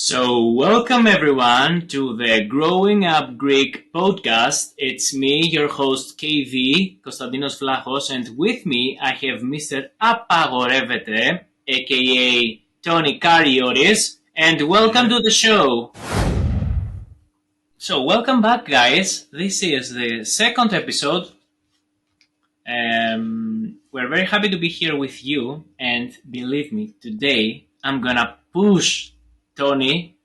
So, welcome everyone to the Growing Up Greek podcast. It's me, your host KV, Konstantinos Vlachos, and with me I have Mr. Apagorevete, aka Tony Kariotis, and welcome to the show. So, welcome back guys. This is the second episode. We're very happy to be here with you, and believe me, today I'm gonna push Tony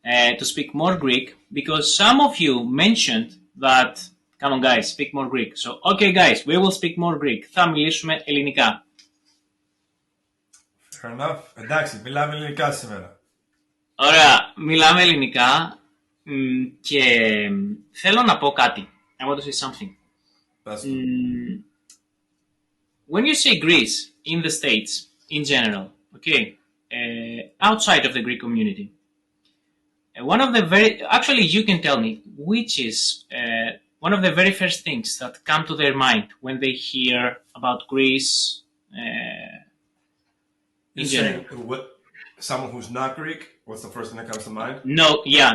to speak more Greek, because some of you mentioned that, come on guys, speak more Greek. So, okay guys, we will speak more Greek. Θα μιλήσουμε ελληνικά. Fair enough. Εντάξει, μιλάμε ελληνικά σήμερα. Ωραία, μιλάμε ελληνικά και θέλω να πω κάτι. I want to say something. When you say Greece in the States, in general, okay, outside of the Greek community, one of the actually you can tell me which is one of the very first things that come to their mind when they hear about Greece in general. Someone who's not Greek, what's the first thing that comes to mind? No, yeah,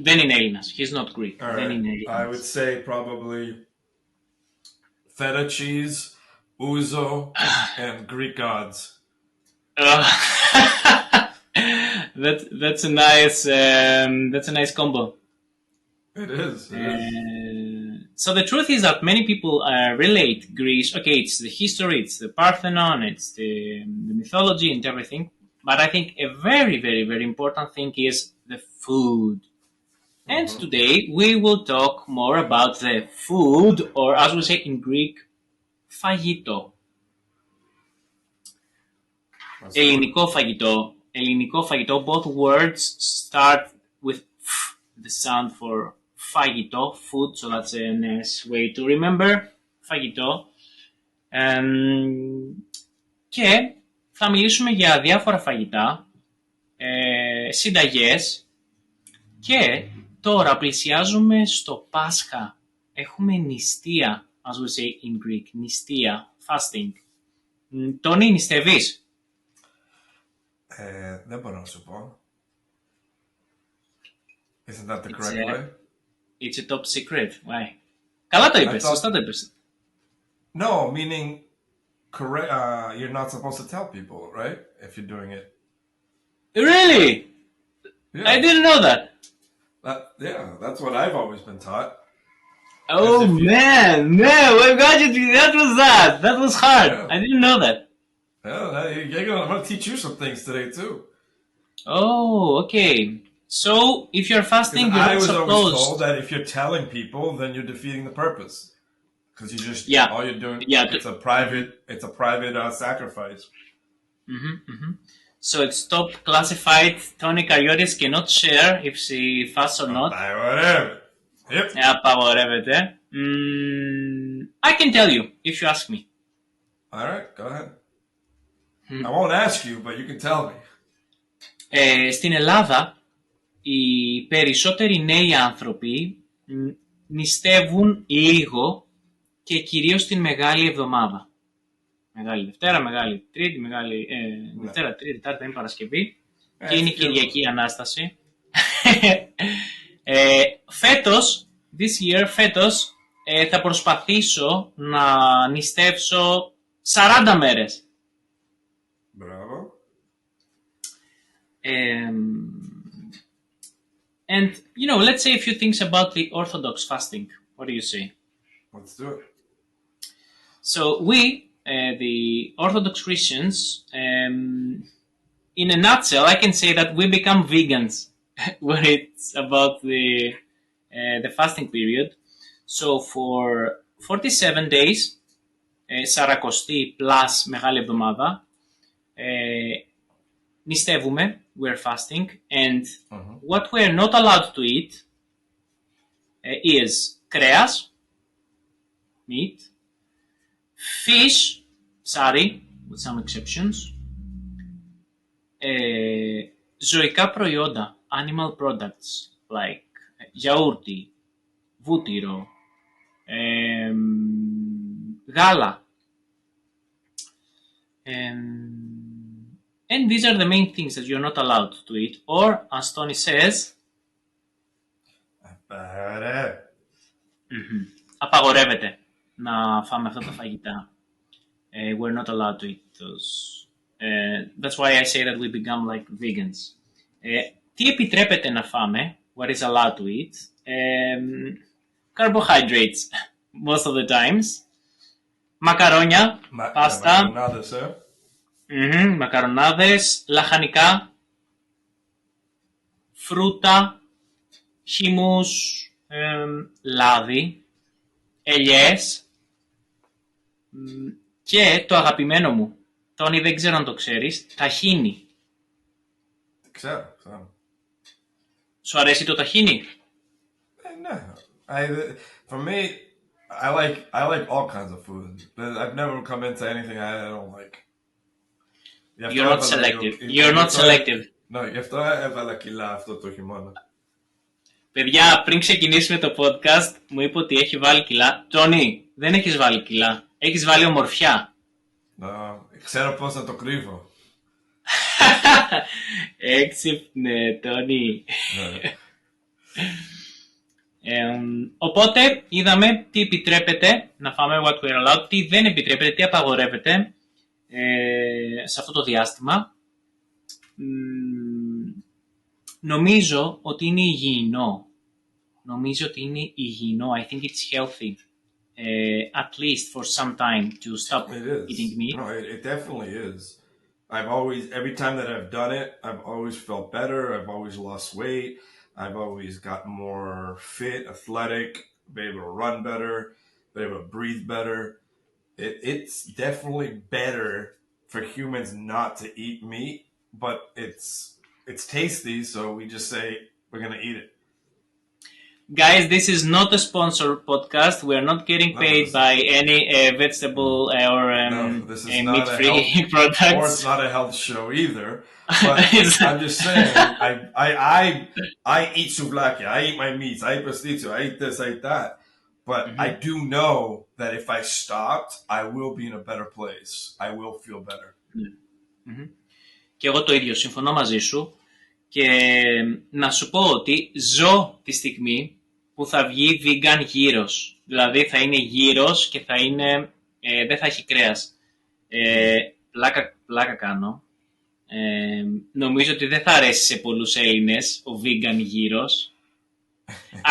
then in Elinas. He's not Greek. All then right. in I would say probably feta cheese, ouzo, and Greek gods. That's a nice combo. It is. So the truth is that many people relate Greece. Okay, it's the history, it's the Parthenon, it's the mythology and everything. But I think a very, very, very important thing is the food. And today we will talk more about the food, or as we say in Greek, φαγητό. Ελληνικό φαγητό. Ελληνικό φαγητό. Both words start with f, the sound for φαγητό, food, so that's a nice way to remember. Φαγητό. Και θα μιλήσουμε για διάφορα φαγητά, συνταγές, και τώρα πλησιάζουμε στο Πάσχα. Έχουμε νηστεία, as we say in Greek, νηστεία, fasting. Τόνι, νηστεύεις? Δεν μπορώ να σου πω. Isn't that the correct way? It's a top secret. Why? Καλά το είπες, σωστά το είπες. No, meaning correct. You're not supposed to tell people, right? If you're doing it. Really? Yeah. I didn't know that. Yeah, that's what I've always been taught. Oh man, what got you to that? Was that? That was hard. Yeah. I didn't know that. Yeah, I'm going to teach you some things today too. Oh, okay. So, if you're fasting, you're not supposed... always told that if you're telling people, then you're defeating the purpose. Because you just, all you're doing, it's a private sacrifice. So it's top classified. Tony Kariotis cannot share if she fasts or not. Whatever. Yep. Απαγορεύεται. I can tell you, if you ask me. All right, go ahead. I won't ask you, but you can tell me. Στην Ελλάδα, οι περισσότεροι νέοι άνθρωποι νηστεύουν λίγο και κυρίως την Μεγάλη Εβδομάδα. Μεγάλη Δευτέρα, Μεγάλη Τρίτη, Δευτέρα, Τρίτη, Τετάρτη είναι Παρασκευή και είναι η Κυριακή Ανάσταση. Φέτος, θα προσπαθήσω να νηστεύσω 40 μέρες. Bravo. And, let's say a few things about the Orthodox fasting. What do you say? Let's do it. So we, the Orthodox Christians, in a nutshell, I can say that we become vegans when it's about the fasting period. So for 47 days, Σαρακοστή plus Μεγάλη Εβδομάδα, νηστεύουμε, we're fasting, and what we're not allowed to eat is κρέας, meat, fish, ψάρι, with some exceptions, ζωικά προϊόντα, animal products, like γιαούρτι, βούτυρο, γάλα, And these are the main things that you're not allowed to eat. Or, as Tony says, απαγορεύεται να φάμε αυτά τα φαγητά. We're not allowed to eat those. That's why I say that we become like vegans. Τι επιτρέπεται να φάμε? What is allowed to eat? Carbohydrates, most of the times. Μακαρόνια, πάστα. Μακαρονάδες, λαχανικά, φρούτα, χυμούς, λάδι, ελιές και το αγαπημένο μου, Τόνι, δεν ξέρω αν το ξέρεις, ταχίνι. Ξέρω. Σου αρέσει το ταχίνι? Ναι. For me, I like all kinds of food. I've never come into anything I don't like. You're not selective. You're not selective. Ναι, γι' αυτό έβαλα κιλά αυτό το χειμώνα. Παιδιά, πριν ξεκινήσουμε το podcast, μου είπε ότι έχει βάλει κιλά. Τόνι, δεν έχεις βάλει κιλά. Έχεις βάλει ομορφιά. Ξέρω πώς να το κρύβω. Έξυπνε, Τόνι. Οπότε είδαμε τι επιτρέπεται να φάμε, what we're allowed, τι δεν επιτρέπεται, τι απαγορεύεται σε αυτό το διάστημα. Νομίζω ότι είναι υγιεινό. I think it's healthy. At least for some time to stop eating meat. No, it definitely is. Every time that I've done it, I've always felt better. I've always lost weight. I've always gotten more fit, athletic, been able to run better, been able to breathe better. It's definitely better for humans not to eat meat, but it's tasty, so we just say we're going to eat it. Guys, this is not a sponsored podcast. We are not getting paid by any vegetable or meat-free products. Or it's not a health show either. But I'm just saying, I eat souvlaki, I eat my meats, I eat pasticcio, I eat this, I eat that. But I do know that if I stopped, I will be in a better place. I will feel better. Και εγώ το ίδιο, συμφωνώ μαζί σου. Και να σου πω ότι ζω τη στιγμή που θα βγει vegan γύρος. Δηλαδή θα είναι γύρος και θα είναι, δεν θα έχει κρέας. Πλάκα κάνω. Νομίζω ότι δεν θα αρέσει σε πολλούς Έλληνες ο vegan γύρος.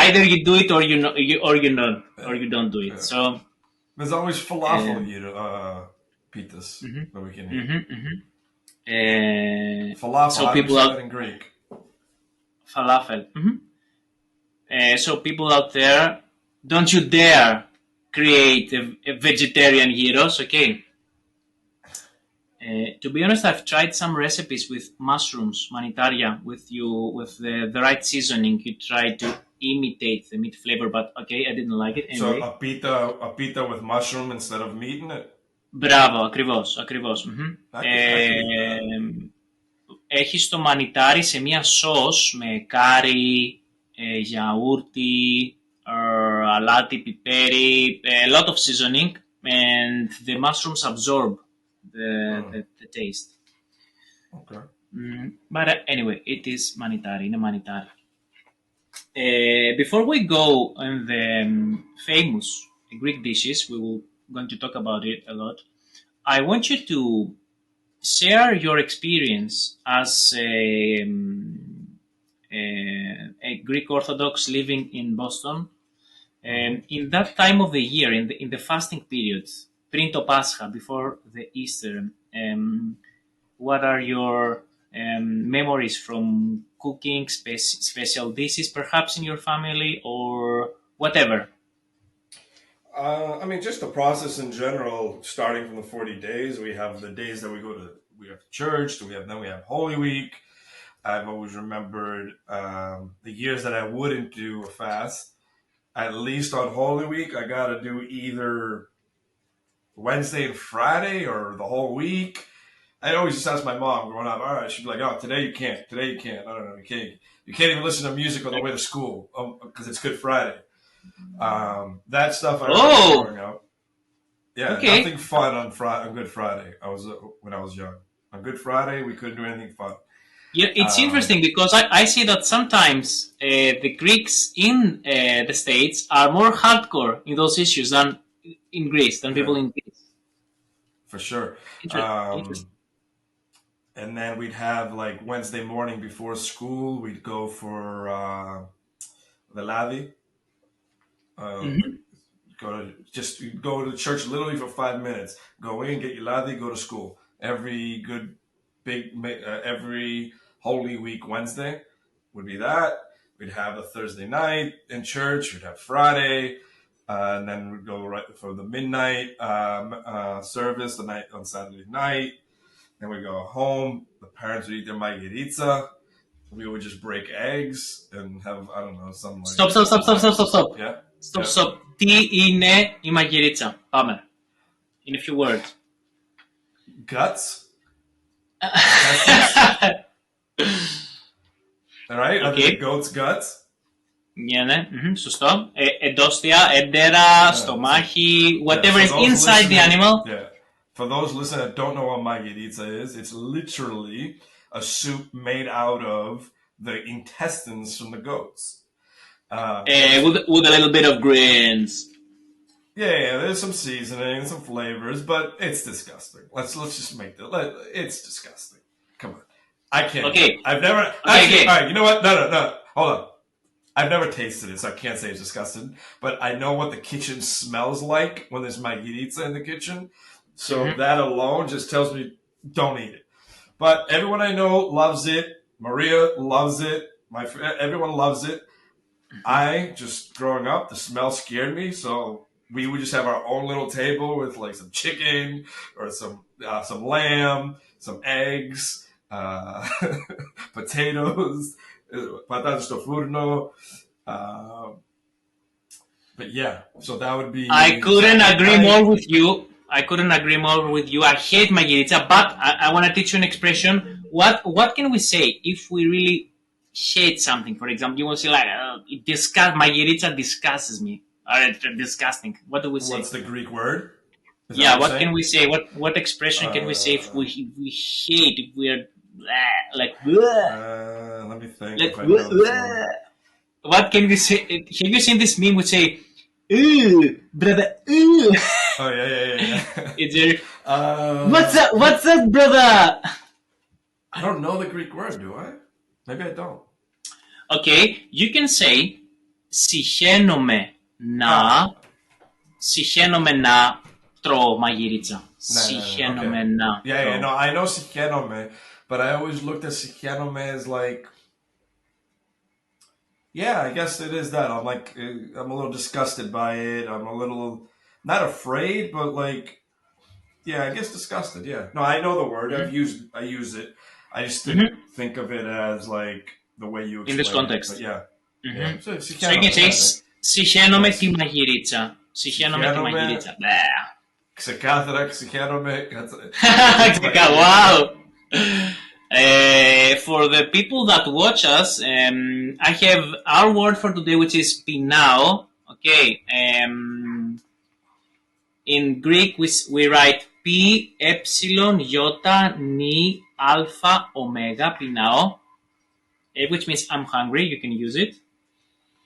Either you do it or you don't do it. So there's always falafel pitas that we can eat. Falafel, so people out in Greek. Falafel. So people out there, don't you dare create a vegetarian gyros, okay? To be honest, I've tried some recipes with mushrooms, manitaria, with the right seasoning. You try to imitate the meat flavor, but okay, I didn't like it anyway. So a pita with mushroom instead of meat in it? Μπράβο, ακριβώς. Έχεις το μανιτάρι σε μία σως με κάρι, γιαούρτι, αλάτι, πιπέρι, a lot of seasoning, and the mushrooms absorb the taste. Okay. But anyway, it is manitari, είναι manitari. Before we go on the famous Greek dishes, we will going to talk about it a lot. I want you to share your experience as a Greek Orthodox living in Boston. In that time of the year, in the fasting periods, πριν το Πάσχα, before the Easter, what are your memories from cooking special dishes, perhaps in your family or whatever? I mean, just the process in general, starting from the 40 days. We have the days that we have church. Then we have Holy Week. I've always remembered the years that I wouldn't do a fast. At least on Holy Week, I got to do either Wednesday and Friday or the whole week. I always just ask my mom growing up, all right, she'd be like, oh, today you can't. Today you can't. I don't know. You can't even listen to music on the way to school because it's Good Friday. That stuff I remember growing up. Yeah, okay. Nothing fun on Good Friday. When I was young. On Good Friday, we couldn't do anything fun. Yeah, it's interesting because I see that sometimes the Greeks in the States are more hardcore in those issues than in Greece, than Yeah, people in Greece. for sure. Interesting. And then we'd have like Wednesday morning before school, we'd go for the Lavi. Mm-hmm. Go to church literally for 5 minutes. Go in, get your Lavi, go to school. Every Holy Week Wednesday would be that. We'd have a Thursday night in church. We'd have Friday. And then we'd go right for the midnight service the night on Saturday night. Then we go home. The parents would eat their margherita. We would just break eggs and have, I don't know, some like... Stop. Yeah. Stop. Τι είναι η μαγειρίτσα? Πάμε. In a few words. Guts. All right. Okay. The goat's guts. Yeah, σωστό. Εντόστια, έντερα, στομάχι, whatever is inside the animal. Yeah. For those listening that don't know what margherita is, it's literally a soup made out of the intestines from the goats. With a little bit of greens. Yeah, there's some seasoning, some flavors, but it's disgusting. Let's just make that. It's disgusting. Come on, I can't. Okay, I've never. Okay. All right, you know what? No. Hold on. I've never tasted it, so I can't say it's disgusting. But I know what the kitchen smells like when there's margherita in the kitchen. So that alone just tells me don't eat it. But everyone I know loves it. Maria loves it. Everyone loves it. I just growing up, the smell scared me, so we would just have our own little table with like some chicken or some lamb, some eggs, potatoes, patatas do forno. But yeah, so that would be. I couldn't agree more with you. I hate margherita, but I want to teach you an expression. What can we say if we really hate something? For example, you will say like, margherita disgusts me. Or it's disgusting. What do we say? What's the Greek word? Yeah, what can we say? What expression can we say if we hate, if we are like... let me think. Like, what can we say? Have you seen this meme which say, "Ooh, brother, ooh"? Oh yeah. It's there. What's up, brother? I don't know the Greek word, do I? Maybe I don't. Okay, you can say συχαίνομαι να τρώω μαγειρίτσα. Συχαίνομαι να. Yeah, no, I know συχαίνομαι, but I always looked at συχαίνομαι as like, yeah, I guess it is that. I'm a little disgusted by it. I'm a little, not afraid, but like, yeah, I guess disgusted. Yeah. No, I know the word. I use it. I just didn't think of it as like the way you explain in this context. It, but yeah. Yeah. So you can say συχαίνομαι τη μαγειρίτσα. Συχαίνομαι τη μαγειρίτσα. Ξεκάθαρα συχαίνομαι. Wow. For the people that watch us, I have our word for today, which is pinao. Okay. In Greek, we write P, epsilon, iota, ni, alpha, omega, pinao, which means I'm hungry. You can use it.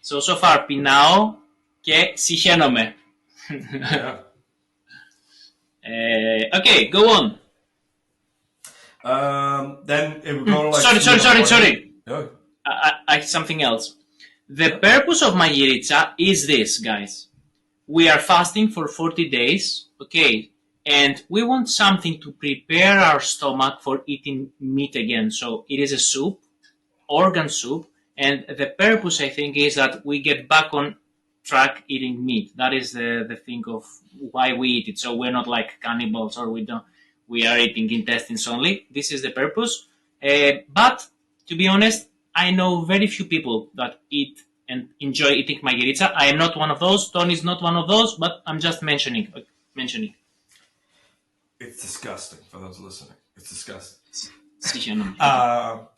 So far, pinao και συχαίνομαι. Yeah. Okay, go on. Then it would go like... Sorry. Yeah. I something else. The purpose of Magirica is this, guys. We are fasting for 40 days, okay? And we want something to prepare our stomach for eating meat again. So it is a soup, organ soup. And the purpose, I think, is that we get back on track eating meat. That is the thing of why we eat it. So we're not like cannibals or we are eating intestines only. This is the purpose. But to be honest, I know very few people that eat and enjoy eating margherita. I am not one of those. Tony is not one of those, but I'm just mentioning. It's disgusting for those listening. It's disgusting.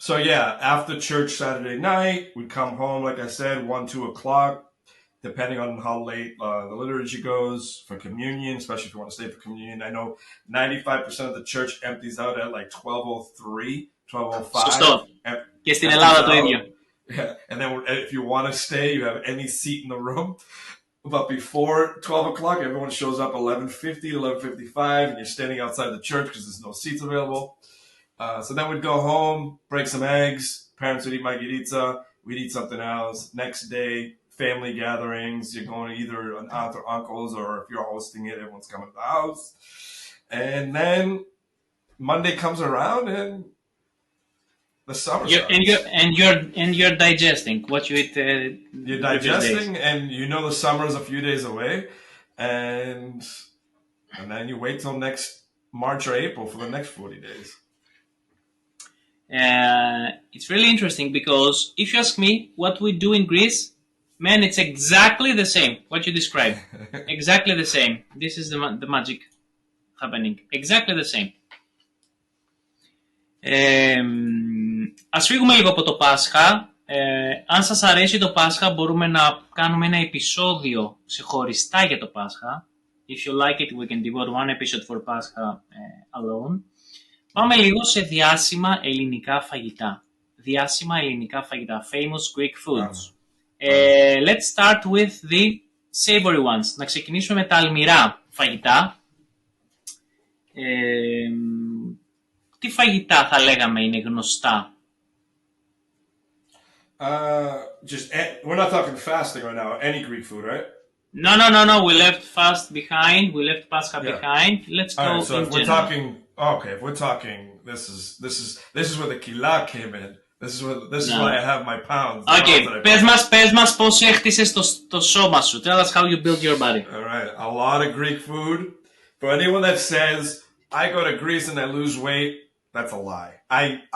So yeah, after church Saturday night, we'd come home, like I said, 1, 2 o'clock. depending on how late the liturgy goes for communion, especially if you want to stay for communion. I know 95% of the church empties out at like 12:03, 12:05. Σωστό. Και στην Empties Ελλάδα το out. ίδιο. Yeah. And then if you want to stay, you have any seat in the room. But before 12 o'clock, everyone shows up 11:50, 11:55, and you're standing outside the church because there's no seats available. So then we'd go home, break some eggs. Parents would eat margherita. We'd eat something else. Next day, family gatherings. You're going to either an aunt or uncle's, or if you're hosting it, everyone's coming to the house. And then Monday comes around and the summer starts. And you're digesting what you eat. You're digesting, and you know the summer is a few days away, and then you wait till next March or April for the next 40 days. It's really interesting because if you ask me what we do in Greece, man, it's exactly the same. What you described, exactly the same. This is the magic happening. Exactly the same. Ας φύγουμε λίγο από το Πάσχα. Αν σας αρέσει το Πάσχα, μπορούμε να κάνουμε ένα επεισόδιο ξεχωριστά για το Πάσχα. If you like it, we can devote one episode for Pascha alone. Πάμε λίγο σε διάσημα ελληνικά φαγητά. Διάσημα ελληνικά φαγητά. Famous Greek foods. Let's start with the savory ones. Να ξεκινήσουμε με τα αλμυρά φαγητά. Τι φαγητά θα λέγαμε είναι γνωστά? We're not talking fasting right now. Any Greek food, right? No. We left fast behind. We left Pascha behind. Let's go. Right, so if we're talking, if we're talking, this is where the kila came in. This is why I have my pounds. Okay, πες μας πώς έχτισες το σώμα σου. Tell us how you build your body. All right, a lot of Greek food. For anyone that says I go to Greece and I lose weight, that's a lie.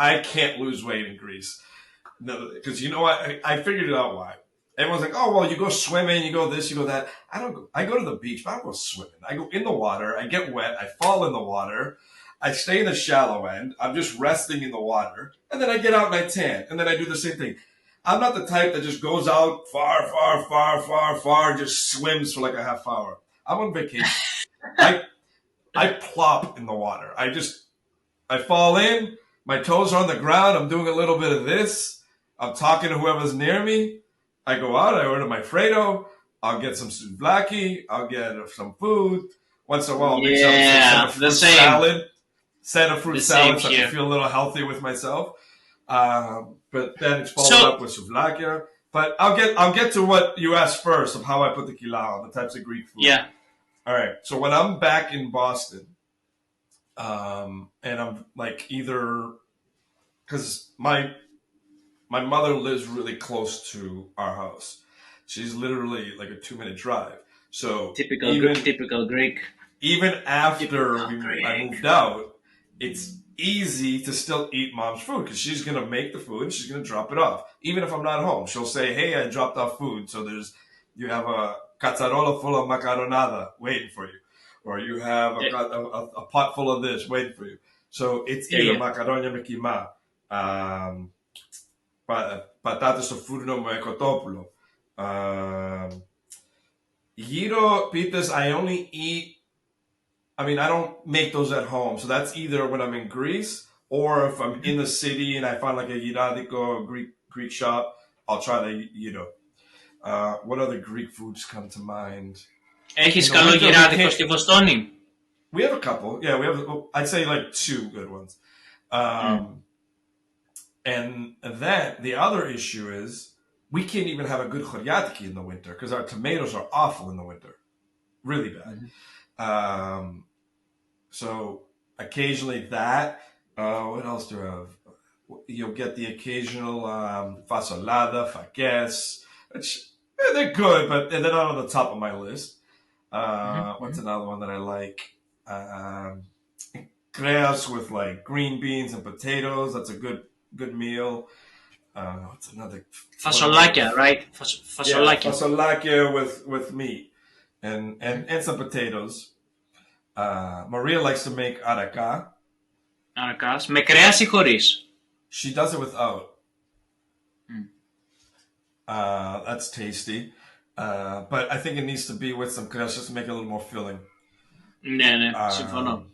I can't lose weight in Greece. No, because you know what? I figured it out why. Everyone's like, oh, well, you go swimming, you go this, you go that. I go to the beach, but I don't go swimming. I go in the water, I get wet, I fall in the water, I stay in the shallow end, I'm just resting in the water, and then I get out and I tan, and then I do the same thing. I'm not the type that just goes out far, just swims for like a half hour. I'm on vacation. I plop in the water. I fall in, my toes are on the ground, I'm doing a little bit of this, I'm talking to whoever's near me. I go out, I order my Fredo, I'll get some souvlaki, I'll get some food. Once in a while, I'll make some fruit salad. Set a fruit salad so I can feel a little healthier with myself. But then it's followed up with souvlaki. But I'll get to what you asked first of how I put the kila on, the types of Greek food. Yeah. All right. So when I'm back in Boston, and I'm like either because my mother lives really close to our house. She's literally like a 2-minute drive. So typical Greek. Even after I moved out, it's easy to still eat mom's food because she's going to make the food and she's going to drop it off. Even if I'm not home, she'll say, hey, I dropped off food. So you have a cazzarola full of macaronada waiting for you. Or you have a pot full of this waiting for you. So it's either macaronia με κιμά, πατάτες στο φούρνο με κοτόπουλο. Gyro pitas, I only eat, I don't make those at home. So that's either when I'm in Greece or if I'm in the city and I find like a gyradiko Greek shop, I'll try the gyro. What other Greek foods come to mind? Έχεις καλό γυράδικο στη Βοστόνη? We have a couple. Yeah, we have, I'd say like 2 good ones. And then the other issue is we can't even have a good choryatiki in the winter because our tomatoes are awful in the winter. Really bad. So occasionally that. What else do I have? You'll get the occasional fasolada, faques, which they're good, but they're not on the top of my list. What's another one that I like? Creas with like green beans and potatoes. That's a good meal. What's another? Fasolakia, right? Fasolakia. Yeah, fasolakia with meat and some potatoes. Maria likes to make araka. Αρακάς. Με κρέας ή χωρίς? She does it without. That's tasty. But I think it needs to be with some crust just to make it a little more filling. Ναι, συμφωνώ.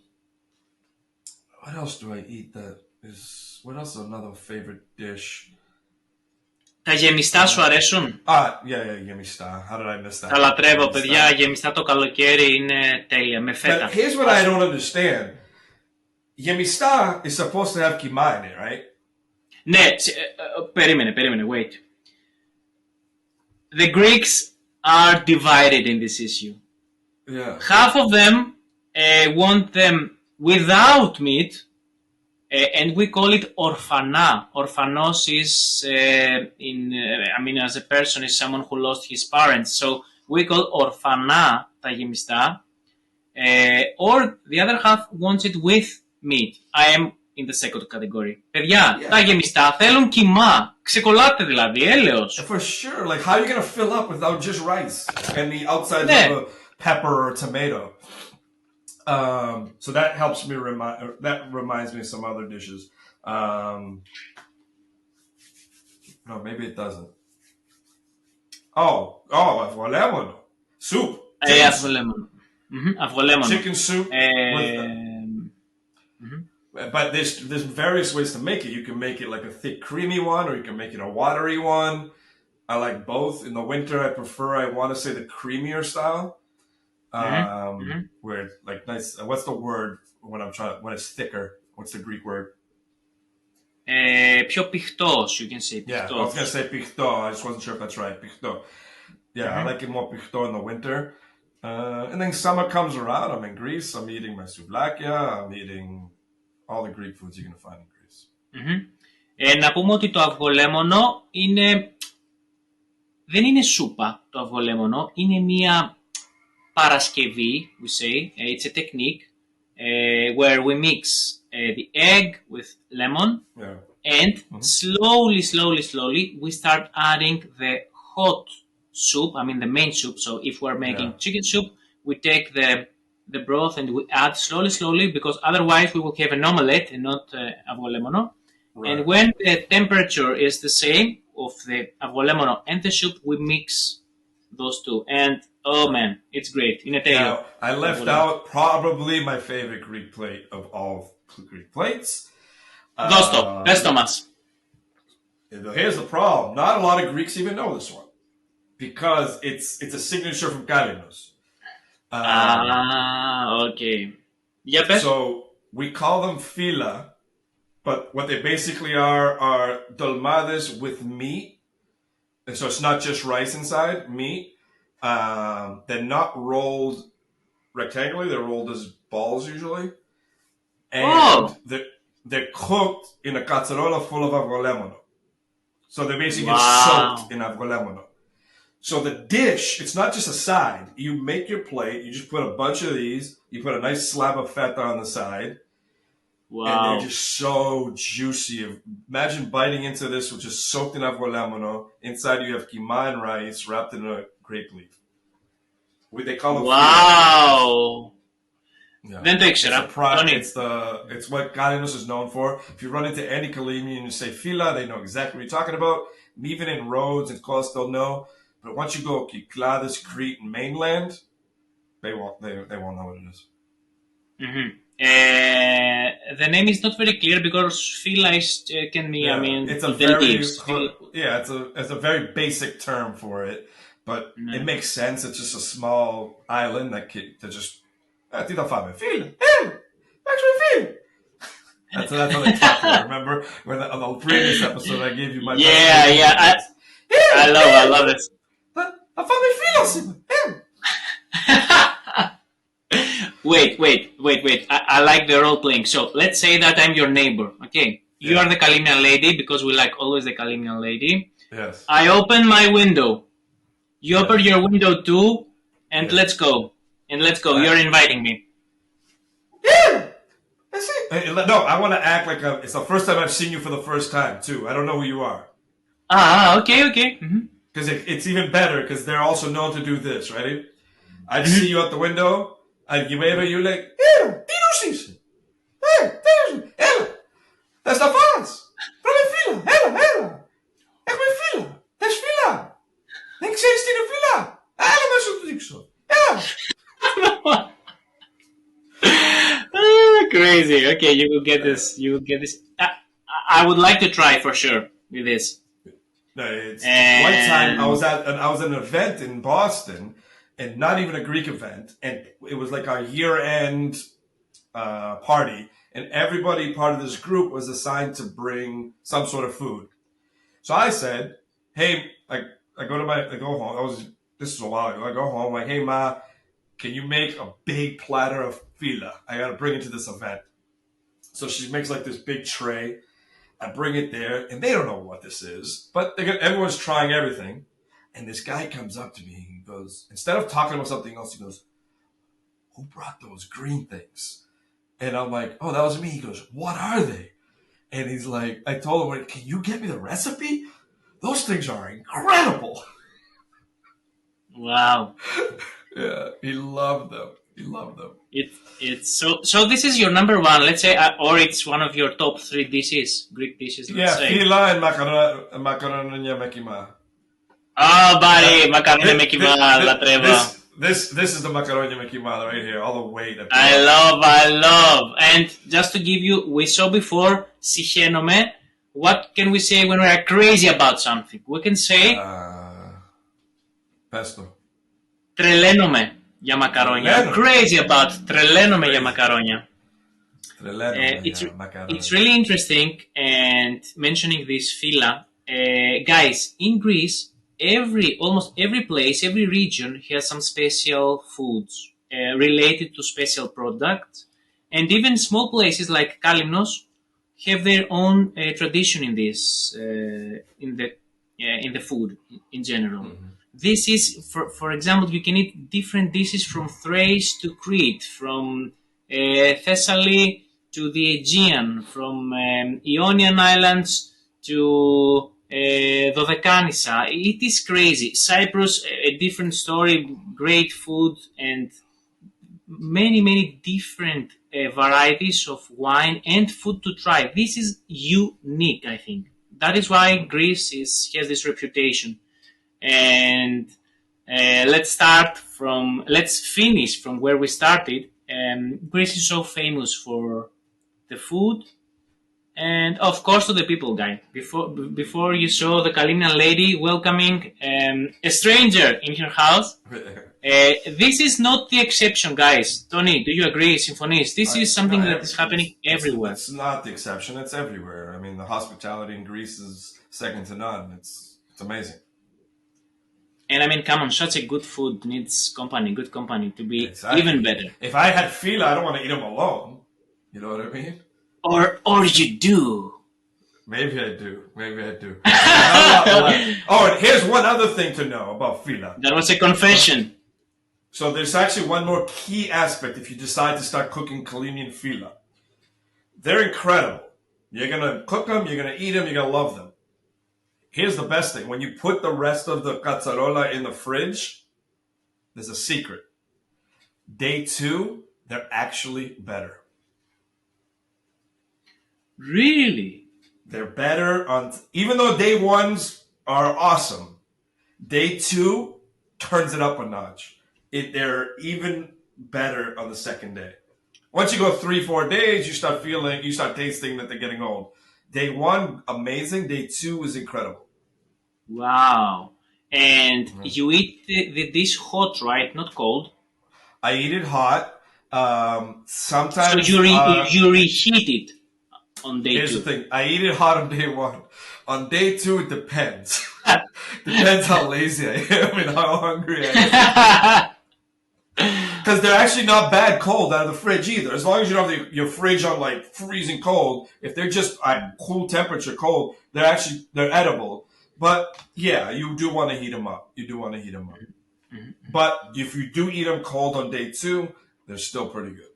What else do I eat that is... What else is another favorite dish? Τα γεμιστά σου αρέσουν? Yeah, γεμιστά. How did I miss that? Τα λατρεύω, Γεμιστά. παιδιά. Γεμιστά το καλοκαίρι είναι τέλεια. Με φέτα. But here's what I don't understand. Γεμιστά is supposed to have kima in it, right? Ναι, περίμενε, wait. The Greeks are divided in this issue. Yeah. Half of them want them without meat, and we call it orphana. Orphanos is, as a person, is someone who lost his parents. So we call orphana τα γεμιστά, or the other half wants it with meat. I am in the second category. Παιδιά, τα γεμιστά θέλουν κιμά. Ξεκολλάτε δηλαδή, έλεος. For sure. Like, how are you going to fill up without just rice and the outside of a pepper or tomato? So that helps me that reminds me of some other dishes. No, maybe it doesn't. Αυγολέμονο. Soup. Αυγολέμονο. Αυγολέμονο. Chicken soup. But there's various ways to make it. You can make it like a thick, creamy one, or you can make it a watery one. I like both. In the winter, I want to say the creamier style. Where it's like nice. What's the word when it's thicker? What's the Greek word? Πιο πηχτός, you can say πηχτός. Yeah, I was gonna say πηχτό. I just wasn't sure if that's right. Πηχτό. Yeah, I like it more πηχτό in the winter. And then summer comes around. I'm in Greece. I'm eating my souvlakia. I'm eating all the Greek foods you're gonna find in Greece. Να πούμε ότι το αυγολέμονο δεν είναι σούπα το αυγολέμονο. Είναι μια παρασκευή, we say. It's a technique where we mix the egg with lemon, and slowly we start adding the hot soup, the main soup. So if we're making chicken soup, we take the broth and we add slowly, because otherwise we will have an omelette and not αυγολέμονο. Right. And when the temperature is the same of the αυγολέμονο and the soup, we mix those two. And oh man, it's great. Now, I left out probably my favorite Greek plate of all Greek plates. Πες το μας. Here's the problem. Not a lot of Greeks even know this one, because it's a signature from Kariotis. Okay. Yeah, pες. So we call them fila, but what they basically are dolmades with meat. And so it's not just rice inside, meat. They're not rolled rectangularly, they're rolled as balls usually. And they're cooked in a cazzarola full of αυγολέμονο. So they basically get soaked in αυγολέμονο. So the dish, it's not just a side. You make your plate, you just put a bunch of these, you put a nice slab of feta on the side. Wow. And they're just so juicy. Imagine biting into this, which is soaked in αυγολέμονο. Inside you have kima and rice wrapped in a grape leaf. They call it wow. Δεν το ήξερα. It's what Kariotis is known for. If you run into any Kalimi and you say fila, they know exactly what you're talking about. Even in Rhodes and Kos, they'll know. But once you go Kykladas, Crete, and mainland, they won't know what it is. The name is not very clear because fila can be, it's a very basic term for it, but it makes sense. It's just a small island that just ti da fame. Fila, actually fila. That's how they talk to you. Remember when on the previous episode I gave you my I love it. Da fame fila, Wait. I like the role playing. So let's say that I'm your neighbor. Okay, you are the Kalimian lady, because we like always the Kalimian lady. Yes. I open my window. You open your window too, and let's go. You're inviting me. Yeah, that's it. No, I want to act like it's the first time I've seen you for the first time too. I don't know who you are. Okay. Because it's even better because they're also known to do this, right? I'd see you out the window. I'd give over you like, τι νουσείς. Έλα. Θες να φας. Πάμε φύλλα. Έλα. Έχουμε φύλλα. Θες φύλλα. Δεν ξέρεις τι είναι φύλλα. crazy. Okay, you will get this. You will get this. I would like to try for sure with this. No, it's one time And I was at an event in Boston, and not even a Greek event, and it was like our year end party, and everybody part of this group was assigned to bring some sort of food. So I said, "Hey, I go home. This is a while ago. I go home like, hey ma, can you make a big platter of fila? I got to bring it to this event." So she makes like this big tray. I bring it there, and they don't know what this is, but everyone's trying everything. And this guy comes up to me and he goes, instead of talking about something else, he goes, "Who brought those green things?" And I'm like, "Oh, that was me." He goes, "What are they?" And he's like, I told him, "Can you get me the recipe? Those things are incredible." wow, Yeah, he loved them. He loved them. it's so. This is your number one, let's say, or it's one of your top three dishes, Greek dishes. Let's say. Fila and macaronia mekima. Oh, buddy, That, macaroni me kiba, la treva. this is the macaronia mekima right here. All the weight. I love. And just to give you, we saw before, συχαίνομαι. What can we say when we are crazy about something? We can say, Pesto. τρελαίνομαι για μακαρόνια. I'm crazy about τρελαίνομαι για μακαρόνια. It's really interesting, and mentioning this fila, guys, in Greece, almost every place, every region has some special foods related to special products, and even small places like Kalimnos have their own tradition in this, in the food in general. Mm-hmm. This is, for example, you can eat different dishes from Thrace to Crete, from Thessaly to the Aegean, from Ionian Islands to Dodecanissa. It is crazy. Cyprus, a different story, great food, and many different varieties of wine and food to try. This is unique, I think. That is why Greece has this reputation. And let's finish from where we started. Greece is so famous for the food, and of course to the people, guy. Before you saw the Kalinian lady welcoming a stranger in her house. This is not the exception, guys. Tony, do you agree, Symphonis? This is something that is happening everywhere. It's not the exception. It's everywhere. I mean, the hospitality in Greece is second to none. It's amazing. And I mean, come on, such a good food needs good company to be even better. If I had fila, I don't want to eat them alone. You know what I mean? Or you do. Maybe I do. Oh, and here's one other thing to know about fila. That was a confession. So there's actually one more key aspect if you decide to start cooking Kalinian fila. They're incredible. You're going to cook them, you're going to eat them, you're going to love them. Here's the best thing. When you put the rest of the cazzarola in the fridge, there's a secret. Day 2, they're actually better. Really? They're better even though day 1s are awesome, day 2 turns it up a notch. They're even better on the second day. Once you go 3-4 days, you start tasting that they're getting old. Day 1, amazing. Day 2 is incredible. Wow. And you eat the dish hot, right? Not cold? I eat it hot. Sometimes... So you reheat it on day 2? Here's the thing. I eat it hot on day 1. On day 2, it depends. Depends how lazy I am and how hungry I am. Because they're actually not bad cold out of the fridge either. As long as you don't have your fridge on like freezing cold, if they're just at cool temperature cold, they're edible. But yeah, you do want to heat them up. Mm-hmm. But if you do eat them cold on day 2, they're still pretty good.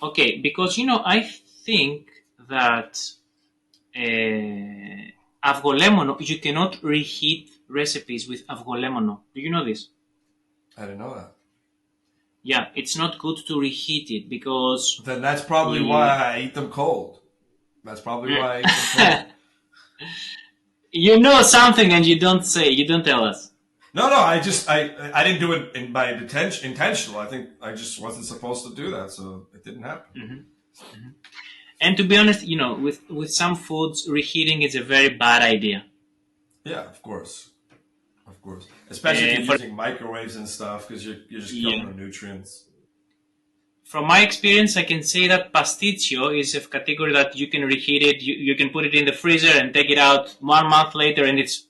Okay, because I think that αυγολέμονο, you cannot reheat recipes with αυγολέμονο. Do you know this? I didn't know that. Yeah, it's not good to reheat it because... Then that's probably why I eat them cold. You know something and you don't tell us. No, I didn't do it by intentional. I think I just wasn't supposed to do that, so it didn't happen. Mm-hmm. And to be honest, with some foods, reheating is a very bad idea. Yeah, of course, especially if For you're using microwaves and stuff, because you're just killing yeah. the nutrients. From my experience, I can say that pasticcio is a category that you can reheat it. You can put it in the freezer and take it out 1 month later, and it's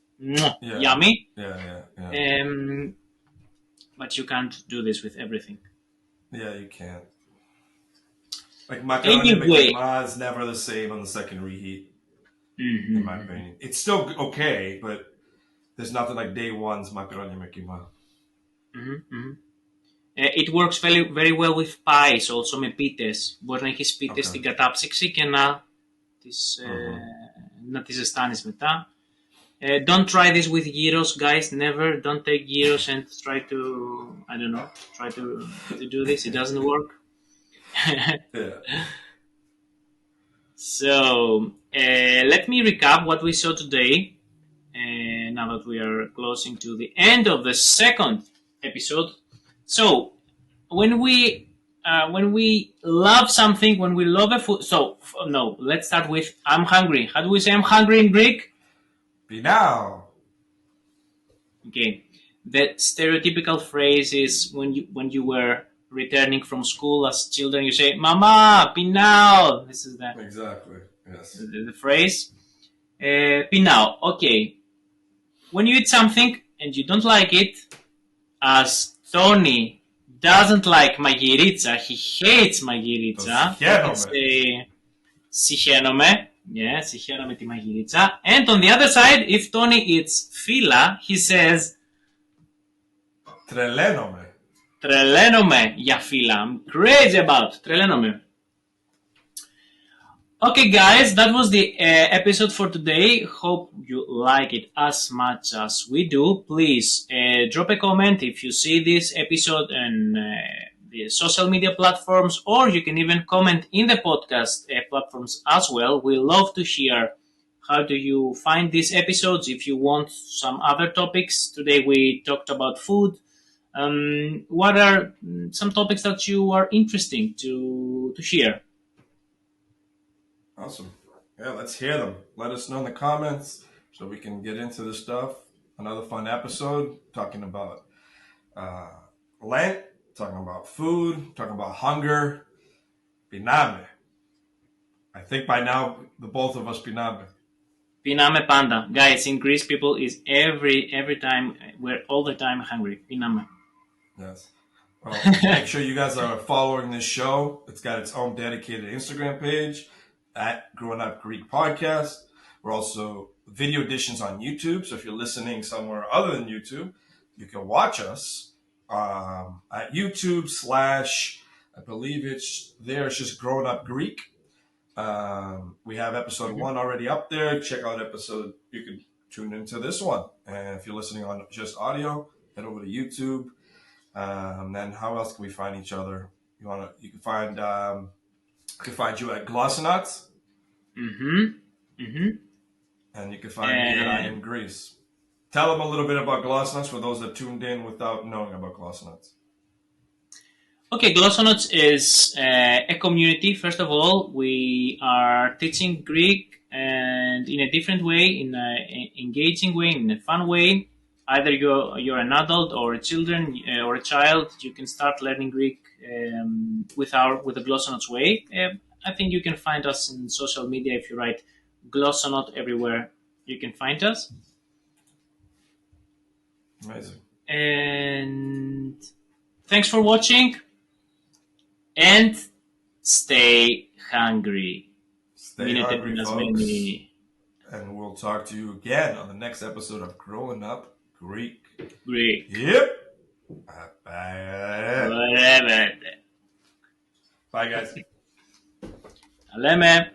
yummy. Yeah. But you can't do this with everything. Yeah, you can't. Like macaroni Anyway, ma is never the same on the second reheat, in my mm-hmm. opinion. It's still okay, but there's nothing like day one's macaroni ma. Mm-hmm. It works very, very well with pies, also με πίτες. Μπορεί να έχεις πίτες στην κατάψυξη και να τις ζεστάνεις μετά. Don't try this with gyros, guys. Never. Don't take gyros and try to do this. It doesn't work. Yeah. So, let me recap what we saw today. Now that we are closing to the end of the second episode. So, when we love something, when we love a food. So, no, let's start with I'm hungry. How do we say I'm hungry in Greek? Pinao. Okay. The stereotypical phrase is when you were returning from school as children, you say, Mama, pinao. This is Exactly. Yes. The phrase. Pinao. Okay. When you eat something and you don't like it, as Tony doesn't like magirica, he hates magirica. Συχαίνομαι. Yeah, συχαίνομαι τη μαγειρίτσα. And on the other side, if Tony eats fila, he says Τρελαίνομαι. Τρελαίνομαι για φila. I'm crazy about τρελαίνομαι. Okay, guys, that was the episode for today. Hope you like it as much as we do. Please drop a comment if you see this episode on the social media platforms, or you can even comment in the podcast platforms as well. We love to hear how do you find these episodes. If you want some other topics, today we talked about food. What are some topics that you are interesting to hear? Awesome. Yeah, let's hear them. Let us know in the comments so we can get into this stuff. Another fun episode talking about Lent, talking about food, talking about hunger. Piname. I think by now the both of us piname. Piname panda. Guys, in Greece people is every time, we're all the time hungry. Piname. Yes. Well, make sure you guys are following this show. It's got its own dedicated Instagram page at Growing Up Greek Podcast. We're also video editions on YouTube. So if you're listening somewhere other than YouTube, you can watch us at YouTube / I believe it's just Growing Up Greek. We have episode 1 already up there. Check out episode. You can tune into this one. And if you're listening on just audio, head over to YouTube. Then how else can we find each other? You can find you at Glossonauts. And you can find me at I Am Greece. Tell them a little bit about Glossonauts for those that tuned in without knowing about Glossonauts. Okay, Glossonauts is a community. First of all, we are teaching Greek and in a different way, in an engaging way, in a fun way. Either you're an adult or a children or a child, you can start learning Greek with the Glossonauts way. I think you can find us in social media if you write Glossonaut everywhere. You can find us. Amazing. And thanks for watching. And stay hungry. Stay hungry, folks. And we'll talk to you again on the next episode of Growing Up Greek. Yep. Bye, guys. Λέμε.